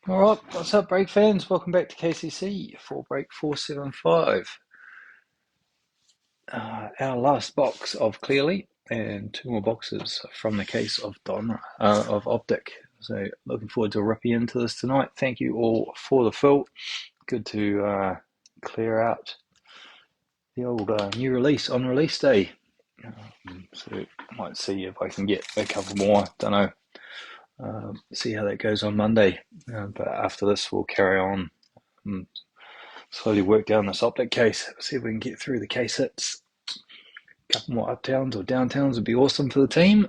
All right, what's up, break fans? Welcome back to KCC for break 475. Our last box of Clearly and two more boxes from the case of of Optic. So looking forward to ripping into this tonight. Thank you all for the fill. Good to clear out the old new release on release day. So might see if I can get a couple more. Don't know. See how that goes on Monday. But after this, we'll carry on. Slowly work down this Optic case. See if we can get through the case hits. A couple more uptowns or downtowns would be awesome for the team.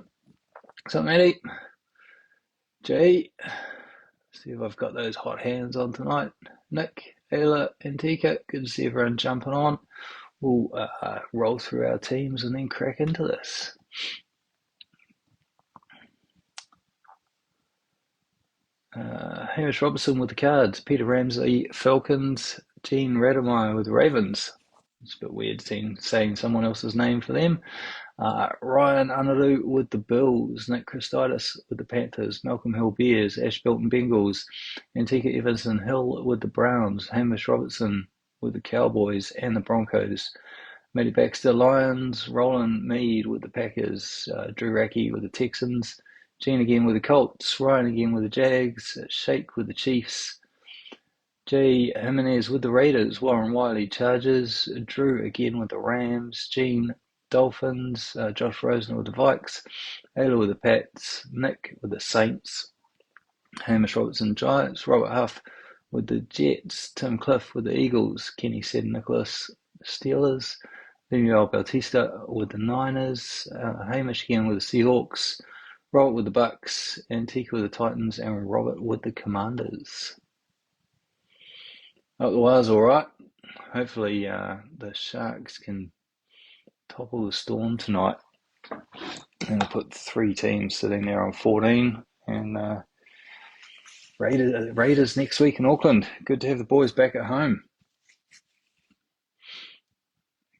What's up, Matty? Jay. See if I've got those hot hands on tonight. Nick, Ayla, and Tika. Good to see everyone jumping on. We'll roll through our teams and then crack into this. Hamish Robertson with the cards. Peter Ramsey, Falcons. Gene Rademeyer with the Ravens. It's a bit weird saying someone else's name for them. Ryan Anaru with the Bills, Nick Christidis with the Panthers, Malcolm Hill Bears, Ash Bilton Bengals, Antika Evanson Hill with the Browns, Hamish Robertson with the Cowboys and the Broncos, Matty Baxter Lions, Roland Mead with the Packers, Drew Rackey with the Texans, Gene again with the Colts, Ryan again with the Jags, Shake with the Chiefs, Jay Jimenez with the Raiders, Warren Wiley Chargers, Drew again with the Rams, Gene Dolphins, Josh Rosen with the Vikes, Ayla with the Pats, Nick with the Saints, Hamish Robertson Giants, Robert Huff with the Jets, Tim Cliff with the Eagles, Kenny said Nicholas Steelers, Lemuel Bautista with the Niners, Hamish again with the Seahawks, Robert with the Bucks, Antika with the Titans, and Robert with the Commanders. Up the wire's all right. Hopefully the Sharks can topple the Storm tonight. And I'll put three teams sitting there on 14. And Raiders next week in Auckland. Good to have the boys back at home.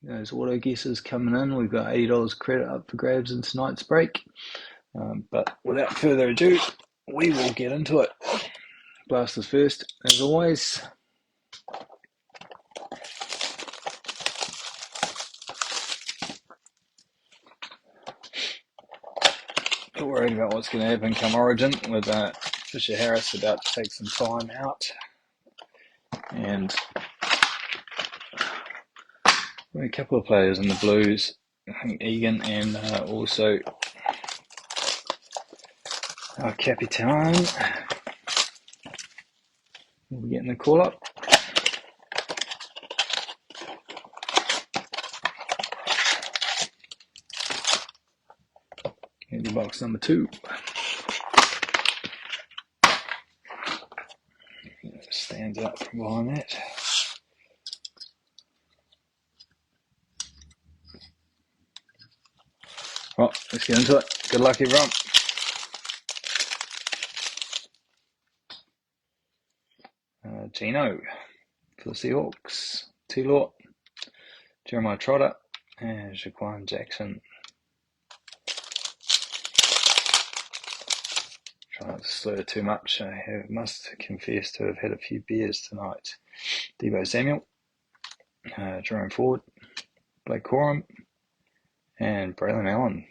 Those auto guesses coming in. We've got $80 credit up for grabs in tonight's break. But without further ado, we will get into it. Blasters first, as always. Not worried about what's going to happen come Origin with Fisher Harris about to take some time out. And a couple of players in the Blues, I think Egan and also Capitan will be getting the call up. Into box number 2. Stands out from behind that. Right, let's get into it. Good luck, everyone. Gino for the Seahawks. T-Law, Jeremiah Trotter, and Jaquan Jackson. Try not to slur too much. I must confess to have had a few beers tonight. Deebo Samuel, Jerome Ford, Blake Corum, and Braylon Allen.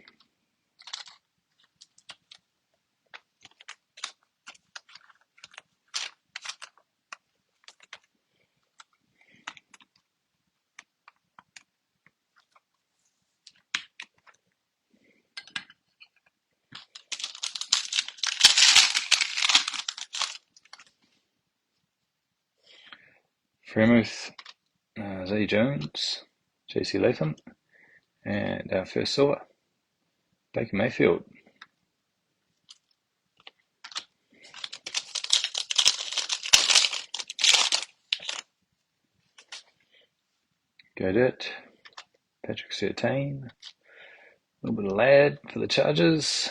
Fremuth, Zay Jones, JC Latham, and our first silver, Baker Mayfield. Godet, Patrick Surtain, a little bit of Ladd for the Chargers,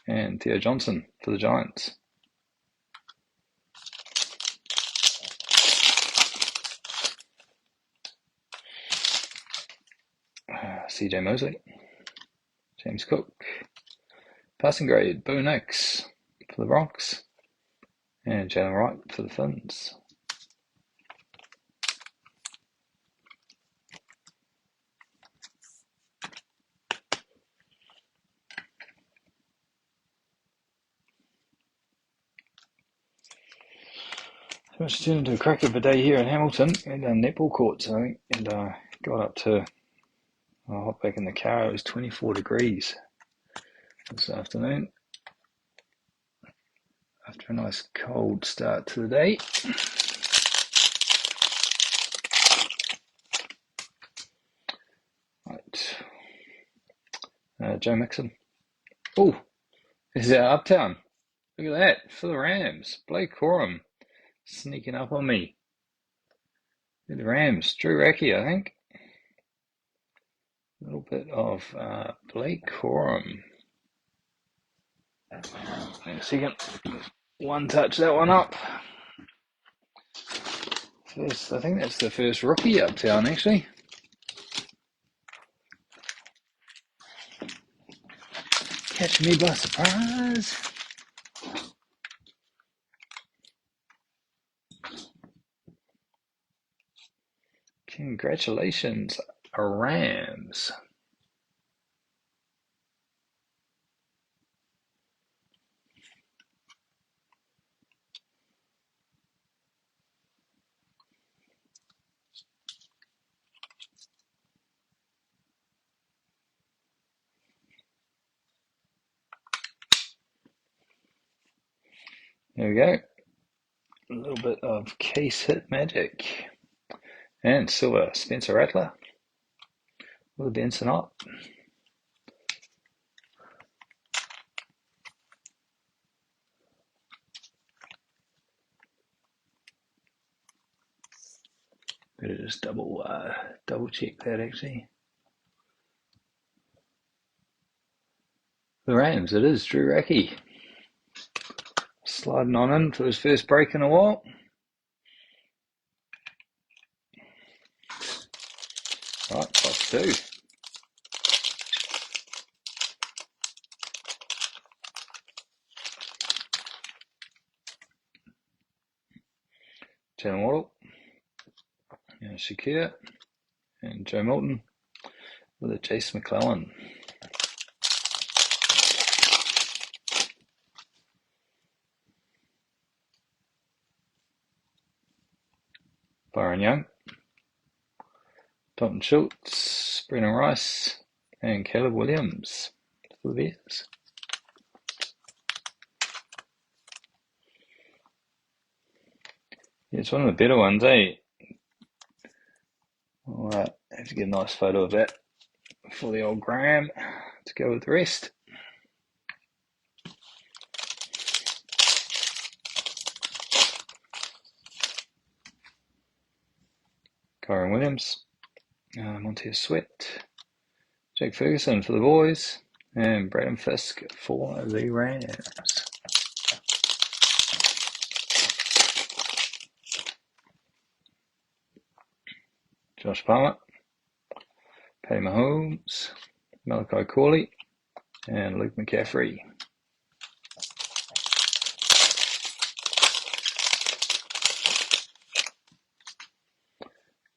and Theo Johnson for the Giants. CJ Mosley, James Cook, passing grade, Bo Nix for the Bronx, And Jalen Wright for the Finns. So it's turned into a crack of a day here in Hamilton and netball courts, I think, and got up to, I hopped back in the car, it was 24 degrees this afternoon after a nice cold start to the day. Right, Joe Mixon. Oh, is that Uptown? Look at that, for the Rams. Blake Corum sneaking up on me. The Rams, Drew Racky, I think. A little bit of Blake Corum. Hang a second. One touch that one up. First, I think that's the first rookie Uptown, actually. Catch me by surprise. Congratulations, Rams. There we go. A little bit of case hit magic. And silver, Spencer Rattler with a Benson up. Better just double check that actually. The Rams, it is Drew Racky. Sliding on in for his first break in a while. Right, +2. Jalen Waddle, and Shakir, and Joe Milton with a Jace McClellan. Byron Young, Dalton Schultz, Brennan Rice, and Caleb Williams for the Bears. Yeah, it's one of the better ones, eh? Alright, have to get a nice photo of that for the old Graham to go with the rest. Kyron Williams, Montez Sweat, Jake Ferguson for the boys, and Braden Fisk for the Rams. Josh Palmer, Patty Mahomes, Malachi Corley, and Luke McCaffrey.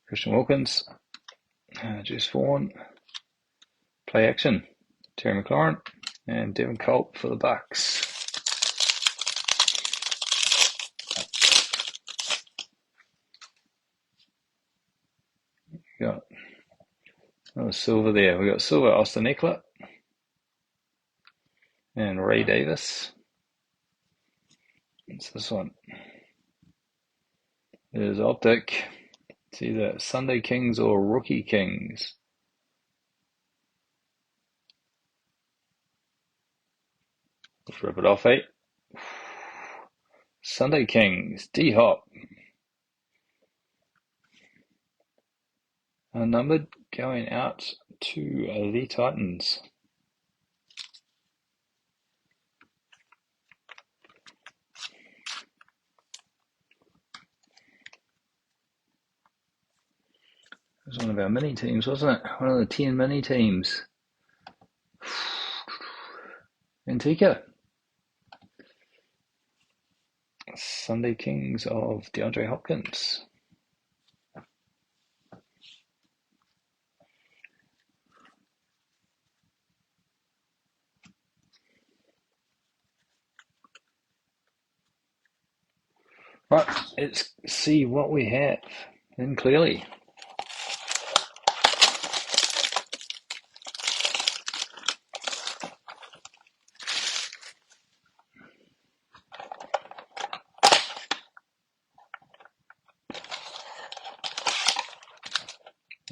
Christian Wilkins, Juice Vaughn, play action, Terry McLaurin, and Devin Colt for the Bucks. We got another silver there. We got silver Austin Eckler and Ray Davis. It's this one. It is Optic. It's either Sunday Kings or Rookie Kings. Let's rip it off, eh? Sunday Kings, D-Hop. Numbered going out to the Titans. It was one of our mini teams, wasn't it? One of the 10 mini teams. Antica. Sunday Kings of DeAndre Hopkins. Right, let's see what we have in clearly.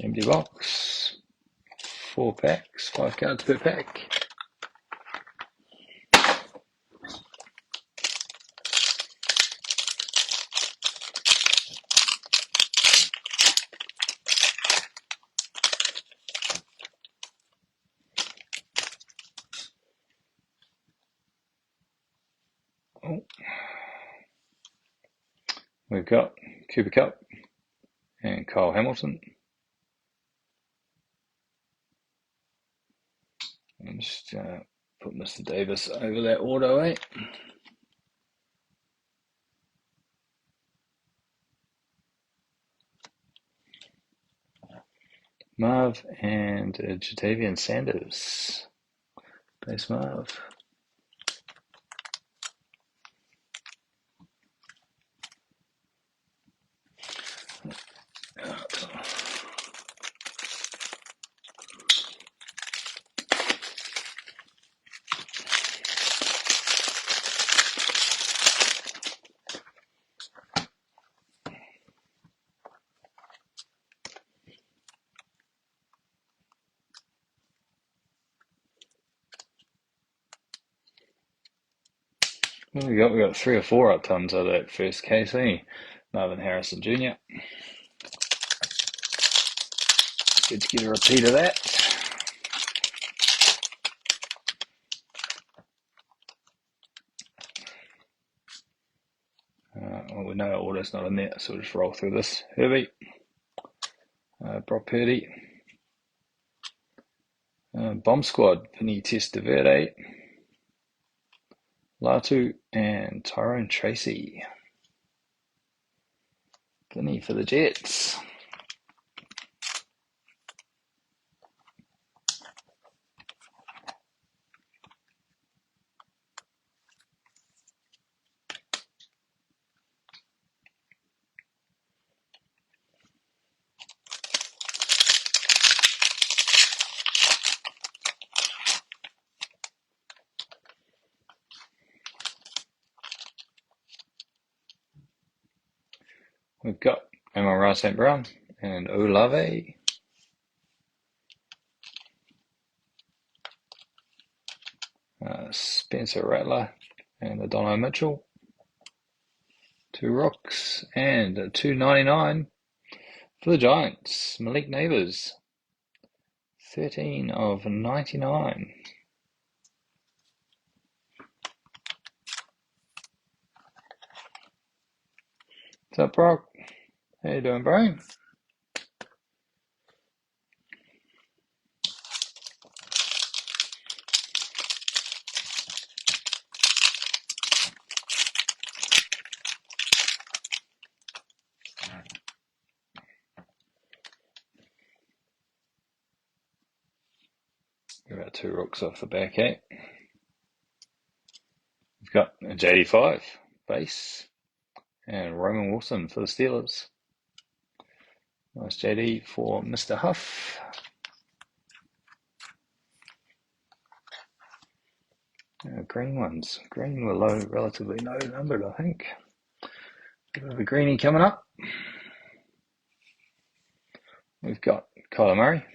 Empty box, 4 packs, 5 cards per pack. Oh. We've got Cooper Kupp and Kyle Hamilton. I'm just put Mr. Davis over that auto, eh? Marv and Jatavian Sanders. Base Marv. What we got? We got 3 or 4 up tons out of that first case, eh? Marvin Harrison Jr. Good to get a repeat of that. Well, we know our order's not in there, so we'll just roll through this. Herbie, Brock Purdy, Bomb Squad, Vinny Testaverde, Latu, and Tyrone Tracy. Vinny for the Jets. We've got Amon-Ra St. Brown and Olave. Spencer Rattler and Adonai Mitchell. 2 rooks and a $2.99 for the Giants. Malik Neighbors. 13 of 99. What's up, Brock? How you doing, bro? About 2 rooks off the back, eh? We've got a JD5 base and Roman Wilson for the Steelers. Nice JD for Mr. Huff. Green ones. Green were low, relatively low numbered, I think. Bit of a greenie coming up. We've got Kyler Murray,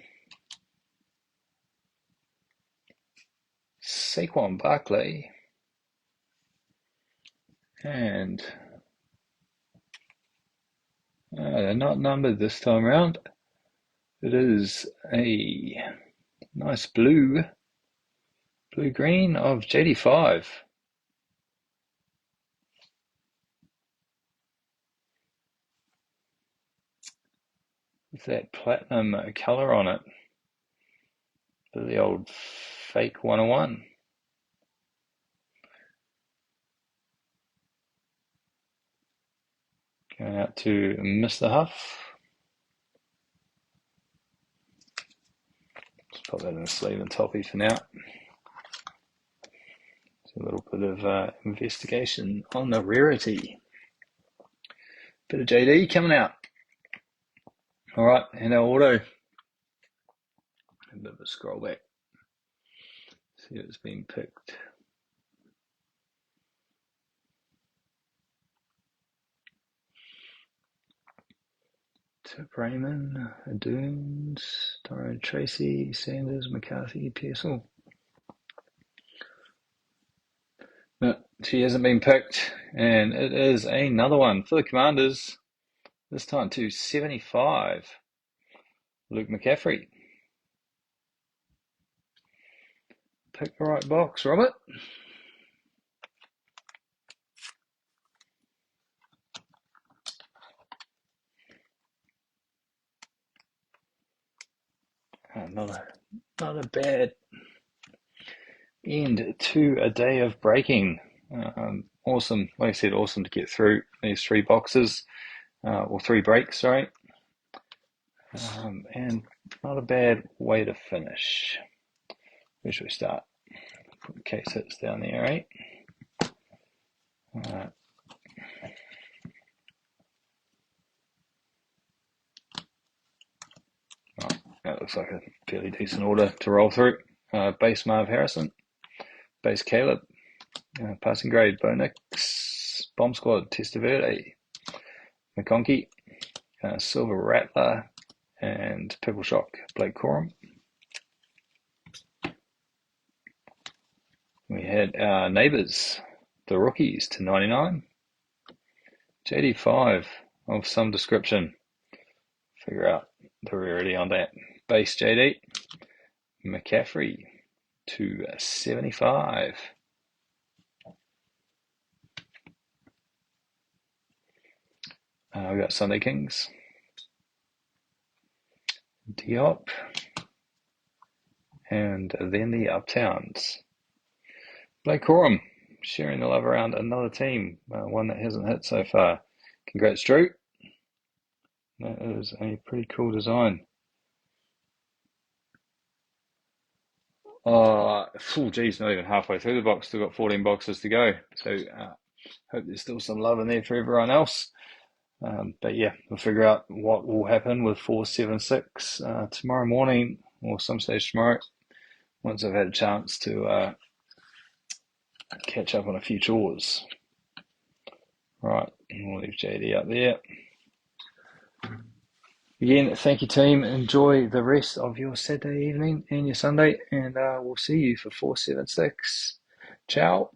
Saquon Barkley, and they're not numbered this time around. It is a nice blue-green of JD5. With that platinum colour on it. For the old fake 101. Going out to Mr. Huff. Just pop that in the sleeve and toppy for now. A little bit of investigation on the rarity. Bit of JD coming out. All right, and our auto. A bit of a scroll back. See what's been picked. Tip Raymond, Adoons, Tyrone Tracy, Sanders, McCarthy, Pearsall. No, she hasn't been picked, and it is another one for the Commanders. This time to 75. Luke McCaffrey. Pick the right box, Robert. Not a bad end to a day of breaking. Awesome, like I said, awesome to get through these three boxes, or three breaks, sorry. And not a bad way to finish. Where should we start? Put the case hits down there, right? That looks like a fairly decent order to roll through. Base Marv Harrison, base Caleb, passing grade Bo Nix, bomb squad Testaverde, McConkey, Silver Rattler, and Purple Shock Blake Corum. We had our neighbours, the rookies, to 99. JD5 of some description. Figure out the rarity on that. Base JD, McCaffrey to 75. We got Sunday Kings, Diop, and then the Uptowns. Blake Corum sharing the love around another team, one that hasn't hit so far. Congrats, Drew. That is a pretty cool design. Geez, not even halfway through the box. Still got 14 boxes to go. So hope there's still some love in there for everyone else. But yeah, we'll figure out what will happen with 476 tomorrow morning or some stage tomorrow, once I've had a chance to catch up on a few chores. Right, we'll leave JD up there. Again, thank you, team. Enjoy the rest of your Saturday evening and your Sunday, and we'll see you for 476. Ciao.